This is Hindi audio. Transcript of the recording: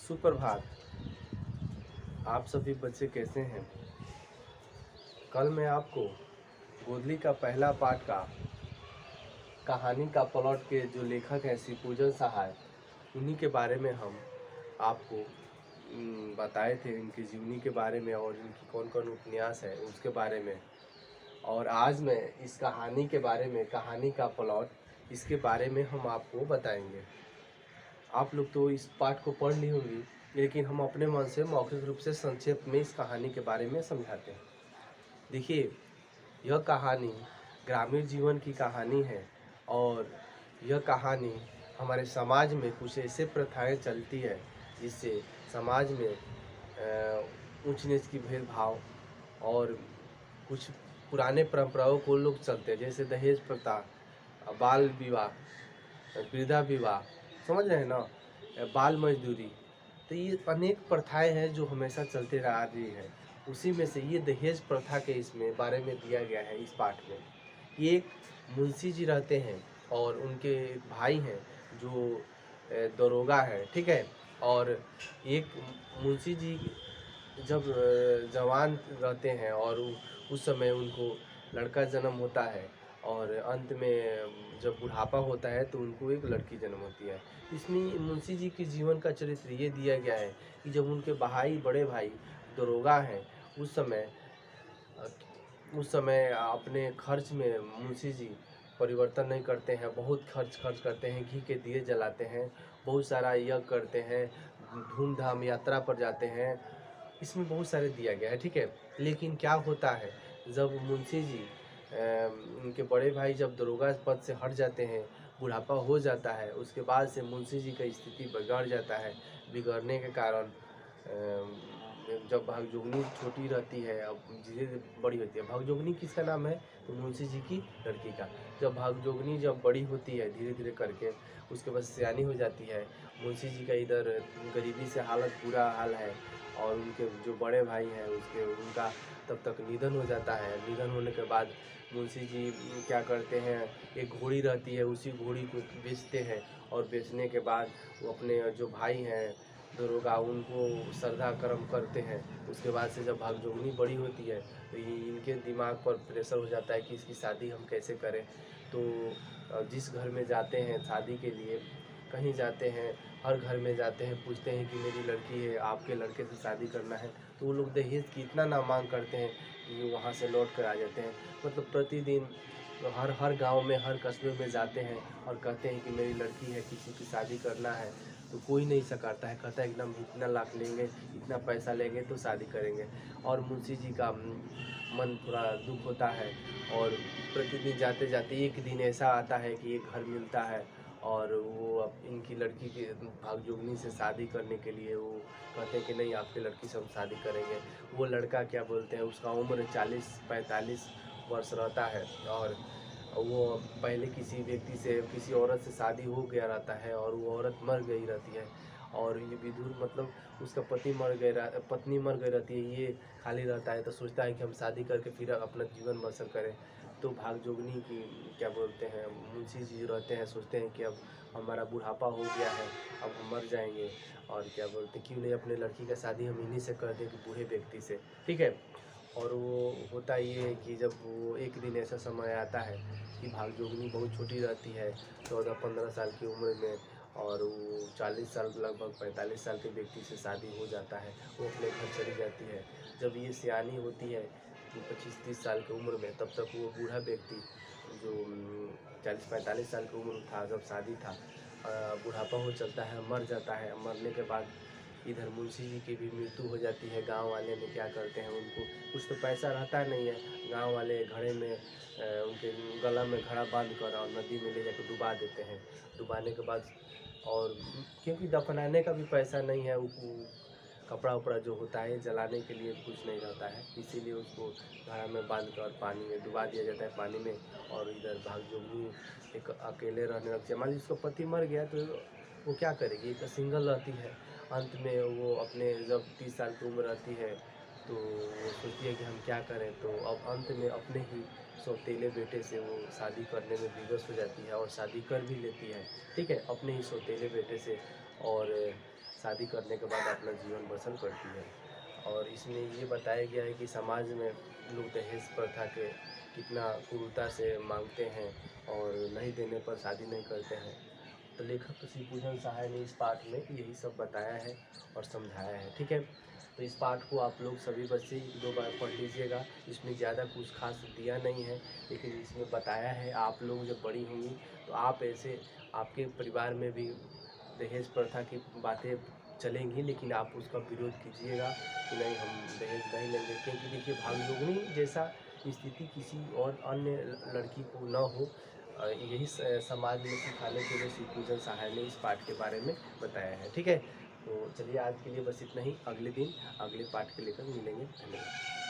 सुप्रभात। आप सभी बच्चे कैसे हैं? कल मैं आपको गोदली का पहला पाठ का कहानी का प्लॉट के जो लेखक हैं शिवपूजन सहाय, उन्हीं के बारे में हम आपको बताए थे, इनकी जीवनी के बारे में और इनकी कौन कौन उपन्यास है उसके बारे में। और आज मैं इस कहानी के बारे में, कहानी का प्लॉट, इसके बारे में हम आपको बताएंगे। आप लोग तो इस पाठ को पढ़ ली होंगी, लेकिन हम अपने मन से मौखिक रूप से संक्षेप में इस कहानी के बारे में समझाते हैं। देखिए, यह कहानी ग्रामीण जीवन की कहानी है और यह कहानी हमारे समाज में कुछ ऐसे प्रथाएं चलती है जिससे समाज में ऊंच नीच की भेदभाव और कुछ पुराने परंपराओं को लोग चलते हैं, जैसे दहेज प्रथा, बाल विवाह, वृद्धा विवाह, समझ रहे हैं ना, बाल मजदूरी। तो ये अनेक प्रथाएं हैं जो हमेशा चलते आ रही है। उसी में से ये दहेज प्रथा के इसमें बारे में दिया गया है इस पाठ में। ये एक मुंशी जी रहते हैं और उनके भाई हैं जो दरोगा है, ठीक है। और एक मुंशी जी जब जवान रहते हैं और उस समय उनको लड़का जन्म होता है और अंत में जब बुढ़ापा होता है तो उनको एक लड़की जन्म होती है। इसमें मुंशी जी के जीवन का चरित्र ये दिया गया है कि जब उनके बड़े भाई दरोगा हैं, उस समय अपने खर्च में मुंशी जी परिवर्तन नहीं करते हैं, बहुत खर्च करते हैं, घी के दिए जलाते हैं, बहुत सारा यज्ञ करते हैं, धूमधाम यात्रा पर जाते हैं। इसमें बहुत सारे दिया गया है, ठीक है। लेकिन क्या होता है, जब मुंशी जी उनके बड़े भाई जब दरोगा पद से हट जाते हैं, बुढ़ापा हो जाता है, उसके बाद से मुंशी जी का स्थिति बिगड़ जाता है। बिगड़ने के कारण जब भागजोगनी छोटी रहती है, अब धीरे धीरे बड़ी होती है। भागजोगनी किसका नाम है? तो मुंशी जी की लड़की का। जब भागजोगनी जब बड़ी होती है धीरे धीरे करके, उसके बाद सियानी हो जाती है, मुंशी जी का इधर गरीबी से हालत बुरा हाल है और उनके जो बड़े भाई हैं उनका तब तक निधन हो जाता है। निधन होने के बाद मुंशी जी क्या करते हैं, एक घोड़ी रहती है, उसी घोड़ी को बेचते हैं और बेचने के बाद वो अपने जो भाई हैं दरोगा, उनको श्रद्धा कर्म करते हैं। उसके बाद से जब भागजोगनी बड़ी होती है तो ये इनके दिमाग पर प्रेशर हो जाता है कि इसकी शादी हम कैसे करें। तो जिस घर में जाते हैं शादी के लिए, कहीं जाते हैं, हर घर में जाते हैं, पूछते हैं कि मेरी लड़की है, आपके लड़के से शादी करना है। तो वो लोग दहेज की इतना ना मांग करते हैं कि वहाँ से लौट कर आ जाते हैं। मतलब प्रतिदिन हर गांव में, हर कस्बे में जाते हैं और कहते हैं कि मेरी लड़की है, किसी की शादी करना है। तो कोई नहीं सकारता है, कहता है एकदम इतना लाख लेंगे, इतना पैसा लेंगे तो शादी करेंगे। और मुंशी जी का मन थोड़ा दुख होता है और प्रतिदिन जाते जाते एक दिन ऐसा आता है कि एक घर मिलता है और वो इनकी लड़की के भागजोगनी से शादी करने के लिए वो कहते हैं कि नहीं, आपकी लड़की से हम शादी करेंगे। वो लड़का क्या बोलते हैं, उसका उम्र 40-45 वर्ष रहता है और वो पहले किसी व्यक्ति से, किसी औरत से शादी हो गया रहता है और वो औरत मर गई रहती है। और ये विधुर मतलब उसका पत्नी मर गई रहती है, ये खाली रहता है। तो सोचता है कि हम शादी करके फिर अपना जीवन बसर करें। तो भागजोगनी की क्या बोलते हैं, मुंशी जी रहते हैं, सोचते हैं कि अब हमारा बुढ़ापा हो गया है, अब हम मर जाएंगे और क्या बोलते हैं, क्यों नहीं अपने लड़की का शादी हम इन्हीं से कर दें कि बूढ़े व्यक्ति से, ठीक है। और वो होता ये है कि जब वो एक दिन ऐसा समय आता है कि भागजोगनी बहुत छोटी रहती है, 14-15 साल की उम्र में, और वो 40 साल, लगभग 45 साल के व्यक्ति से शादी हो जाता है। वो अपने घर चली जाती है। जब ये सियानी होती है 25-30 साल की उम्र में, तब तक वो बूढ़ा व्यक्ति जो 40-45 साल की उम्र था जब शादी था, बुढ़ापा हो चलता है, मर जाता है। मरने के बाद इधर मुंशी जी की भी मृत्यु हो जाती है। गांव वाले में क्या करते हैं, उनको कुछ तो पैसा रहता नहीं है, गांव वाले घड़े में उनके गला में घड़ा बांध कर और नदी में ले जाकर डुबा देते हैं। डुबाने के बाद, और क्योंकि दफनाने का भी पैसा नहीं है, वो कपड़ा उपड़ा जो होता है जलाने के लिए कुछ नहीं रहता है, इसीलिए उसको घड़ा में बांध कर पानी में डुबा दिया जाता है, पानी में। और इधर भागजोगनी एक अकेले रहने लगती है। मान लीजिए उसका पति मर गया तो वो क्या करेगी, एक सिंगल रहती है। अंत में वो अपने जब 30 साल की उम्र रहती है तो वो सोचती है कि हम क्या करें। तो अब अंत में अपने ही सौतेले बेटे से वो शादी करने में विवश हो जाती है और शादी कर भी लेती है, ठीक है, अपने ही सौतेले बेटे से। और शादी करने के बाद अपना जीवन बसर करती है। और इसमें ये बताया गया है कि समाज में लोग दहेज प्रथा के कितना क्रूरता से मांगते हैं और नहीं देने पर शादी नहीं करते हैं। तो लेखक शिवपूजन सहाय ने इस पाठ में यही सब बताया है और समझाया है। ठीक है, तो इस पाठ को आप लोग सभी बच्चे 2 बार पढ़ लीजिएगा। इसमें ज़्यादा कुछ खास दिया नहीं है, लेकिन इसमें बताया है। आप लोग जब बड़ी होंगी तो आप ऐसे आपके परिवार में भी दहेज प्रथा की बातें चलेंगी, लेकिन आप उसका विरोध कीजिएगा कि नहीं, हम दहेज नहीं लेंगे। क्योंकि देखिए, भागयोगिनी जैसा स्थिति किसी और अन्य लड़की को न हो, यही समाज में सिखाने के लिए शिवपूजन सहाय ने इस पाठ के बारे में बताया है। ठीक है, तो चलिए आज के लिए बस इतना ही। अगले दिन अगले पाठ के लेकर मिलेंगे। धन्यवाद।